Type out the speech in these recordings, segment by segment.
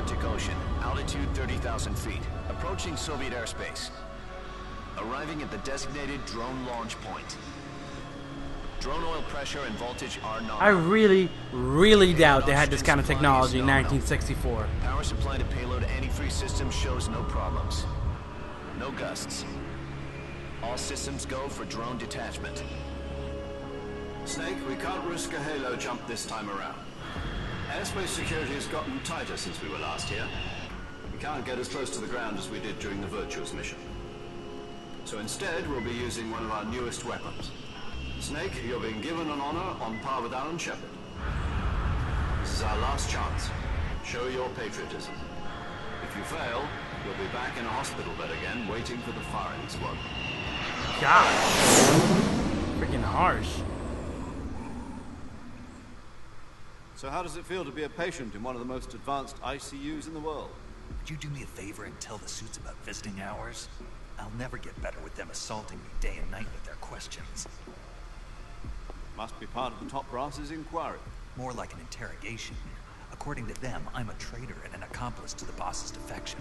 Arctic Ocean, altitude 30,000 feet, approaching Soviet airspace. Arriving at the designated drone launch point. Drone oil pressure and voltage are nominal. I really doubt they had this kind of technology in 1964. Power supply to payload antifreeze system shows no problems. No gusts. All systems go for drone detachment. Snake, we can't risk a halo jump this time around. Airspace security has gotten tighter since we were last here. We can't get as close to the ground as we did during the Virtuous mission. So instead, we'll be using one of our newest weapons. Snake, you're being given an honor on par with Alan Shepard. This is our last chance. Show your patriotism. If you fail, you'll be back in a hospital bed again, waiting for the firing squad. Gosh. Freaking harsh. So how does it feel to be a patient in one of the most advanced ICUs in the world? Would you do me a favor and tell the suits about visiting hours? I'll never get better with them assaulting me day and night with their questions. Must be part of the top brass's inquiry. More like an interrogation. According to them, I'm a traitor and an accomplice to the boss's defection.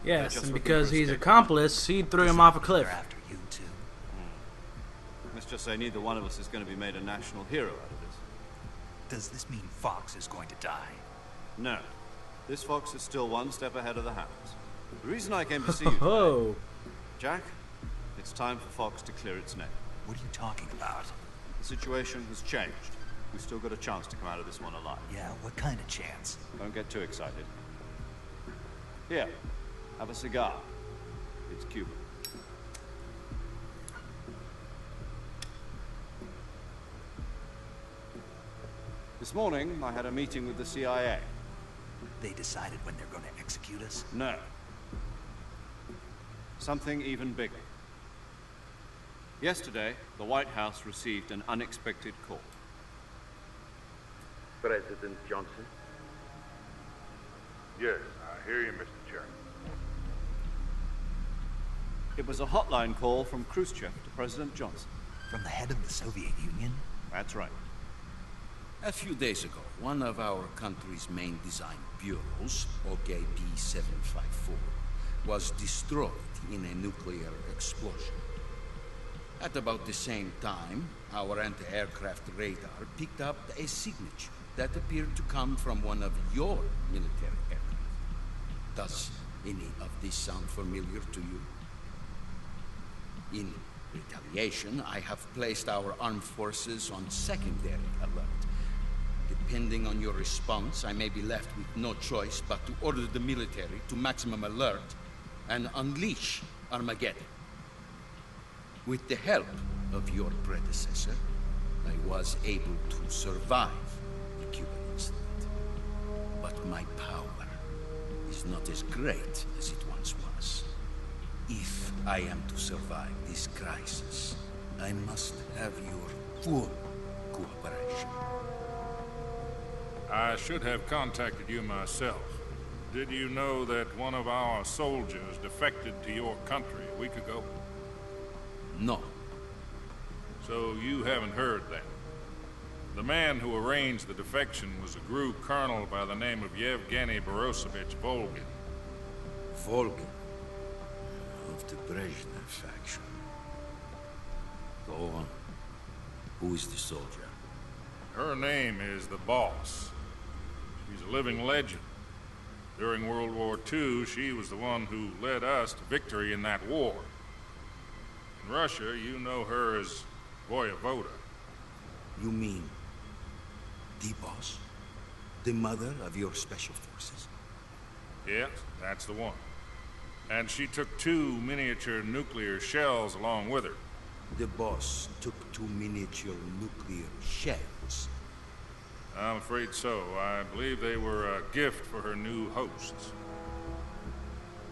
Yes, and because he's accomplice, he threw him off a cliff. They're after you too. Let's just say neither one of us is going to be made a national hero out of this. Does this mean Fox is going to die? No. This Fox is still one step ahead of the hounds. The reason I came to see you today, Jack, it's time for Fox to clear its name. What are you talking about? The situation has changed. We've still got a chance to come out of this one alive. Yeah, what kind of chance? Don't get too excited. Here, have a cigar. It's Cuban. This morning, I had a meeting with the CIA. They decided when they're going to execute us? No. Something even bigger. Yesterday, the White House received an unexpected call. President Johnson? Yes, I hear you, Mr. Chairman. It was a hotline call from Khrushchev to President Johnson. From the head of the Soviet Union? That's right. A few days ago, one of our country's main design bureaus, OKP-754, was destroyed in a nuclear explosion. At about the same time, our anti-aircraft radar picked up a signature that appeared to come from one of your military aircraft. Does any of this sound familiar to you? In retaliation, I have placed our armed forces on secondary alert. Depending on your response, I may be left with no choice but to order the military to maximum alert and unleash Armageddon. With the help of your predecessor, I was able to survive the Cuban incident. But my power is not as great as it once was. If I am to survive this crisis, I must have your full cooperation. I should have contacted you myself. Did you know that one of our soldiers defected to your country a week ago? No. So you haven't heard that. The man who arranged the defection was a GRU colonel by the name of Yevgeny Borosovich Volgin. Volgin. Of the Brezhnev faction. Go on. Who is the soldier? Her name is the Boss. She's a living legend. During World War II, she was the one who led us to victory in that war. In Russia, you know her as Voyevoda. You mean the Boss? The mother of your special forces? Yes, that's the one. And she took 2 miniature nuclear shells along with her. The Boss took 2 miniature nuclear shells. I'm afraid so. I believe they were a gift for her new hosts.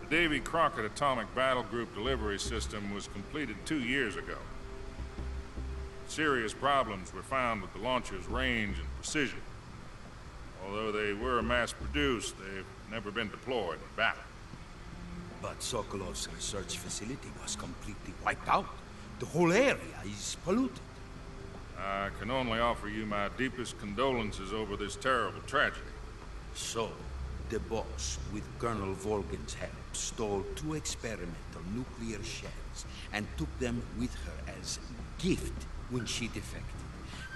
The Davy Crockett Atomic Battle Group delivery system was completed 2 years ago. Serious problems were found with the launcher's range and precision. Although they were mass-produced, they've never been deployed in battle. But Sokolov's research facility was completely wiped out. The whole area is polluted. I can only offer you my deepest condolences over this terrible tragedy. So, The boss, with Colonel Volgin's help, stole 2 experimental nuclear shells and took them with her as gift when she defected.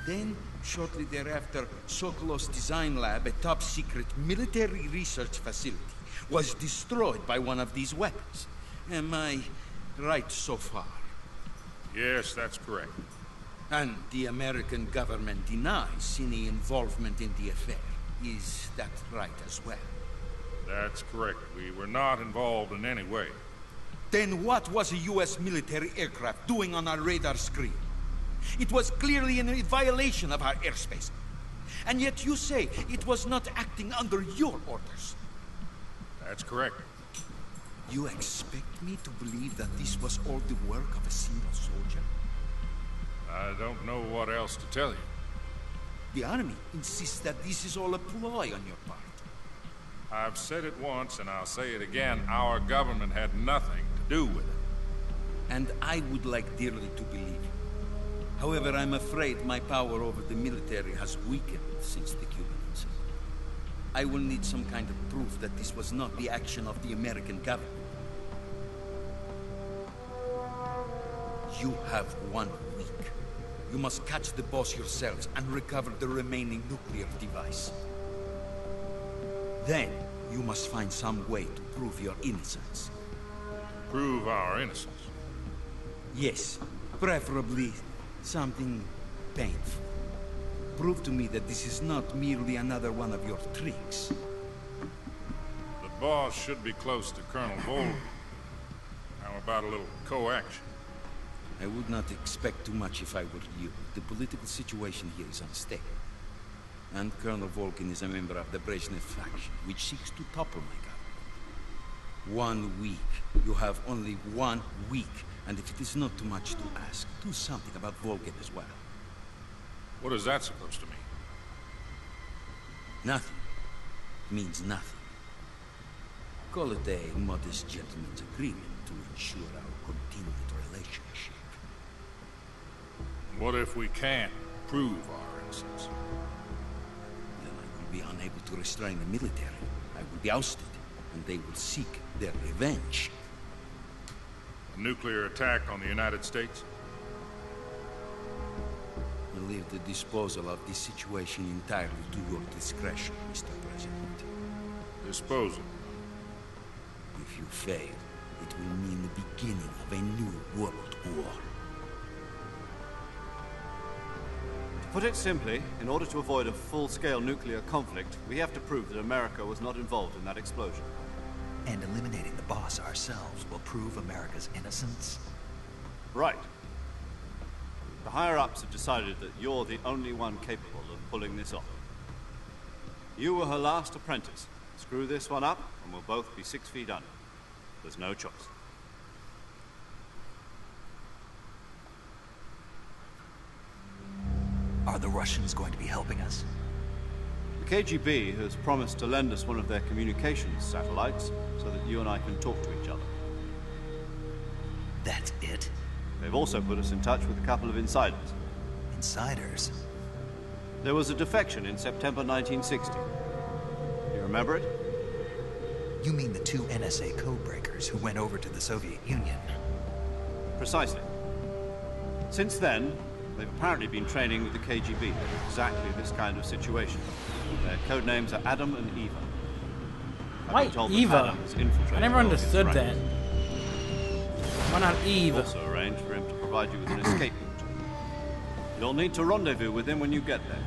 Then, shortly thereafter, Sokolov's design lab, a top-secret military research facility, was destroyed by one of these weapons. Am I right so far? Yes, that's correct. And the American government denies any involvement in the affair. Is that right as well? That's correct. We were not involved in any way. Then what was a U.S. military aircraft doing on our radar screen? It was clearly in violation of our airspace. And yet you say it was not acting under your orders. That's correct. You expect me to believe that this was all the work of a single soldier? I don't know what else to tell you. The army insists that this is all a ploy on your part. I've said it once and I'll say it again. Our government had nothing to do with it. And I would like dearly to believe you. However, I'm afraid my power over the military has weakened since the Cuban incident. I will need some kind of proof that this was not the action of the American government. You have 1 week. You must catch the boss yourselves and recover the remaining nuclear device. Then, you must find some way to prove your innocence. Prove our innocence? Yes, preferably something painful. Prove to me that this is not merely another one of your tricks. The boss should be close to Colonel Volg. How about a little co-action? I would not expect too much if I were you. The political situation here is unstable. And Colonel Volgin is a member of the Brezhnev faction, which seeks to topple my government. 1 week. You have only 1 week. And if it is not too much to ask, do something about Volgin as well. What is that supposed to mean? Nothing. It means nothing. Call it a modest gentleman's agreement to ensure our continued relationship. What if we can't prove our innocence? Then I will be unable to restrain the military. I will be ousted, and they will seek their revenge. A nuclear attack on the United States? I leave the disposal of this situation entirely to your discretion, Mr. President. Disposal? If you fail, it will mean the beginning of a new world war. To put it simply, in order to avoid a full-scale nuclear conflict, we have to prove that America was not involved in that explosion. And eliminating the boss ourselves will prove America's innocence? Right. The higher-ups have decided that you're the only one capable of pulling this off. You were her last apprentice. Screw this one up, and we'll both be 6 feet under. There's no choice. Are the Russians going to be helping us? The KGB has promised to lend us one of their communications satellites so that you and I can talk to each other. That's it? They've also put us in touch with a couple of insiders. Insiders? There was a defection in September 1960. You remember it? You mean the 2 NSA codebreakers who went over to the Soviet Union? Precisely. Since then, they've apparently been training with the KGB in exactly this kind of situation. Their code names are Adam and Eva. Why Eva? I never understood that. Why not Eve? Also arranged for him to provide you with an escape route. You'll need to rendezvous with him when you get there.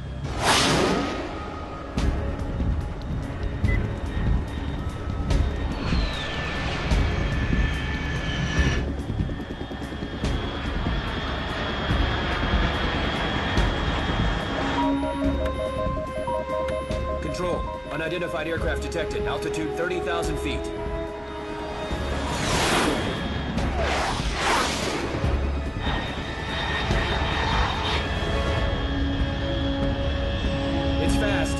Control. Unidentified aircraft detected. Altitude 30,000 feet. It's fast.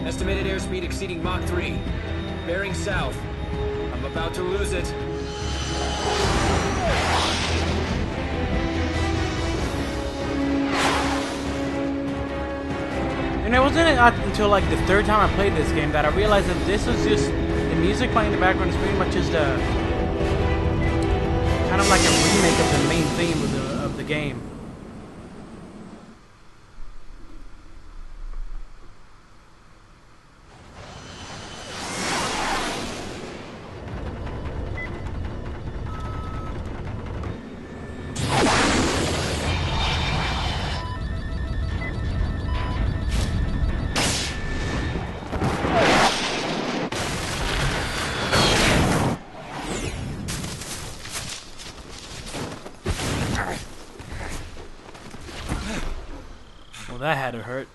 Estimated airspeed exceeding Mach 3. Bearing south. I'm about to lose it. And it wasn't until like the third time I played this game that I realized that this was just the music playing in the background is pretty much just a kind of like a remake of the main theme of the game. That had to hurt.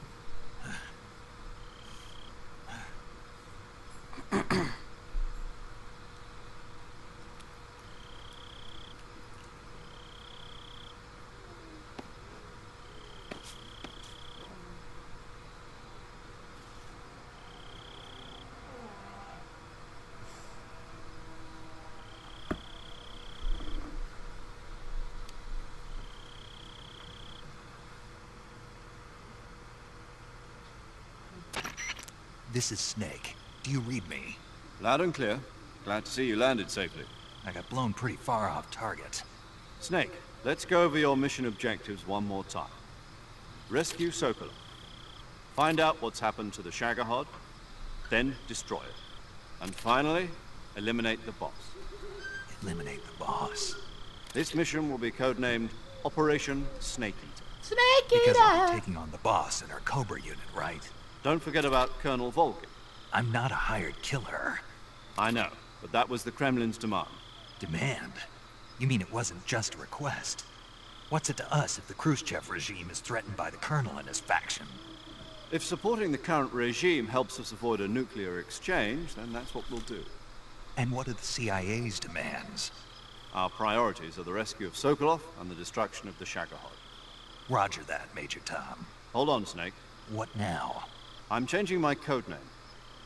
This is Snake. Do you read me? Loud and clear. Glad to see you landed safely. I got blown pretty far off target. Snake, let's go over your mission objectives one more time. Rescue Sokolov. Find out what's happened to the Shagohod, then destroy it. And finally, eliminate the boss. Eliminate the boss? This mission will be codenamed Operation Snake Eater. Snake Eater! Because I'll be taking on the boss in our Cobra unit, right? Don't forget about Colonel Volgin. I'm not a hired killer. I know, but that was the Kremlin's demand. Demand? You mean it wasn't just a request? What's it to us if the Khrushchev regime is threatened by the Colonel and his faction? If supporting the current regime helps us avoid a nuclear exchange, then that's what we'll do. And what are the CIA's demands? Our priorities are the rescue of Sokolov and the destruction of the Shagohod. Roger that, Major Tom. Hold on, Snake. What now? I'm changing my codename.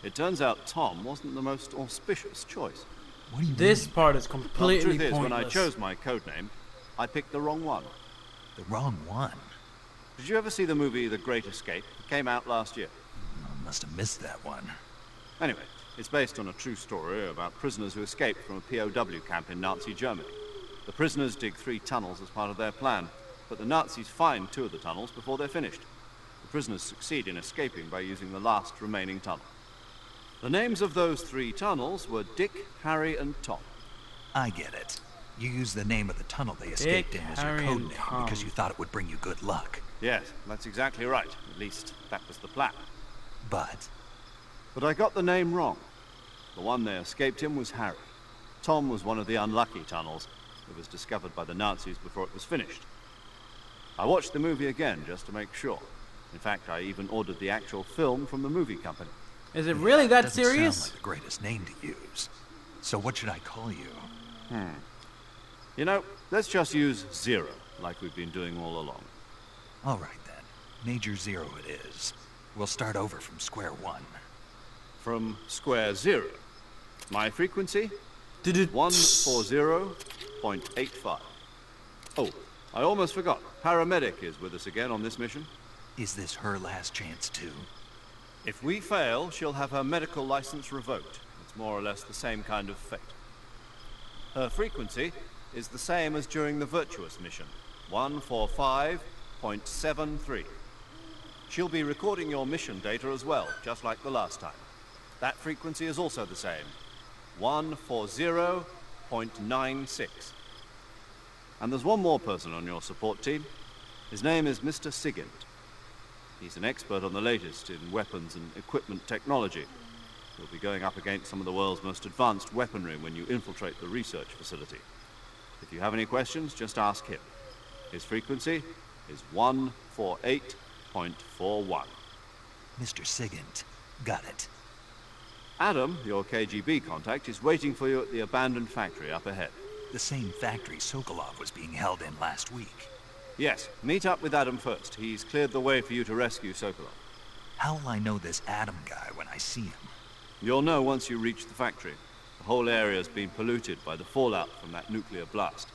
It turns out Tom wasn't the most auspicious choice. What do you This mean? part is Well, completely the truth is, pointless. when I chose my codename, I picked the wrong one. The wrong one? Did you ever see the movie The Great Escape? It came out last year. I must have missed that one. Anyway, it's based on a true story about prisoners who escaped from a POW camp in Nazi Germany. The prisoners dig 3 tunnels as part of their plan, but the Nazis find 2 of the tunnels before they're finished. The prisoners succeed in escaping by using the last remaining tunnel. The names of those 3 tunnels were Dick, Harry, and Tom. I get it. You used the name of the tunnel they escaped in as your Harry, code and name Tom. because you thought it would bring you good luck. Yes, that's exactly right. At least, that was the plan. But But I got the name wrong. The one they escaped in was Harry. Tom was one of the unlucky tunnels. It was discovered by the Nazis before it was finished. I watched the movie again just to make sure. In fact, I even ordered the actual film from the movie company. Is it really that doesn't serious? sound like the greatest name to use. So what should I call you? You know, let's just use Zero, like we've been doing all along. All right then. Major Zero it is. We'll start over from square one. From square 0. My frequency? Did 140.85. Oh, I almost forgot. Paramedic is with us again on this mission. Is this her last chance too? If we fail, she'll have her medical license revoked. It's more or less the same kind of fate. Her frequency is the same as during the Virtuous mission, 145.73. She'll be recording your mission data as well, just like the last time. That frequency is also the same, 140.96. And there's one more person on your support team. His name is Mr. Sigint. He's an expert on the latest in weapons and equipment technology. You'll be going up against some of the world's most advanced weaponry when you infiltrate the research facility. If you have any questions, just ask him. His frequency is 148.41. Mr. Sigint. Got it. Adam, your KGB contact, is waiting for you at the abandoned factory up ahead. The same factory Sokolov was being held in last week. Yes, meet up with Adam first. He's cleared the way for you to rescue Sokolov. How will I know this Adam guy when I see him? You'll know once you reach the factory. The whole area's been polluted by the fallout from that nuclear blast.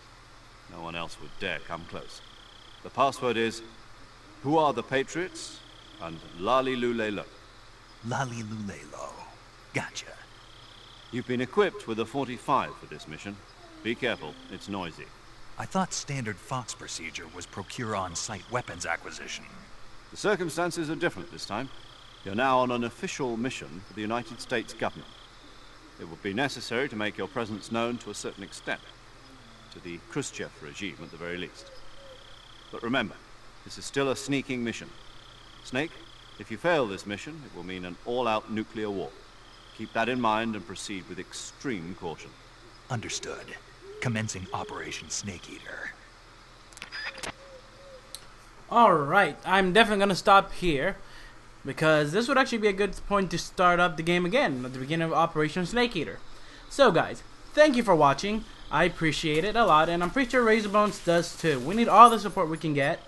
No one else would dare come close. The password is, who are the Patriots? and Lali Lulelo. Lali Lulelo. Gotcha. You've been equipped with a 45 for this mission. Be careful, it's noisy. I thought standard Fox procedure was procure on-site weapons acquisition. The circumstances are different this time. You're now on an official mission for the United States government. It will be necessary to make your presence known to a certain extent. To the Khrushchev regime, at the very least. But remember, this is still a sneaking mission. Snake, if you fail this mission, it will mean an all-out nuclear war. Keep that in mind and proceed with extreme caution. Understood. Commencing Operation Snake Eater. Alright, I'm definitely going to stop here, because this would actually be a good point to start up the game again, at the beginning of Operation Snake Eater. So guys, thank you for watching. I appreciate it a lot, and I'm pretty sure Razorbones does too. We need all the support we can get.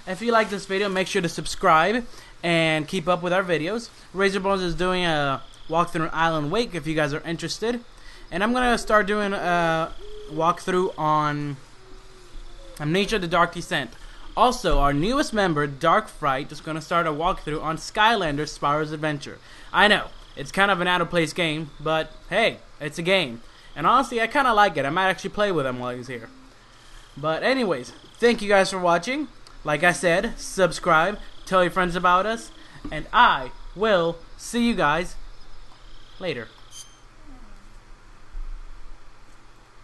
If you like this video, make sure to subscribe and keep up with our videos. Razorbones is doing a walkthrough on Island Wake if you guys are interested. And I'm going to start doing a walkthrough on Amnesia: The Dark Descent. Also, our newest member, Dark Fright, is going to start a walkthrough on Skylanders: Spyro's Adventure. I know, it's kind of an out-of-place game, but hey, it's a game. And honestly, I kind of like it. I might actually play with him while he's here. But anyways, thank you guys for watching. Like I said, subscribe, tell your friends about us, and I will see you guys later.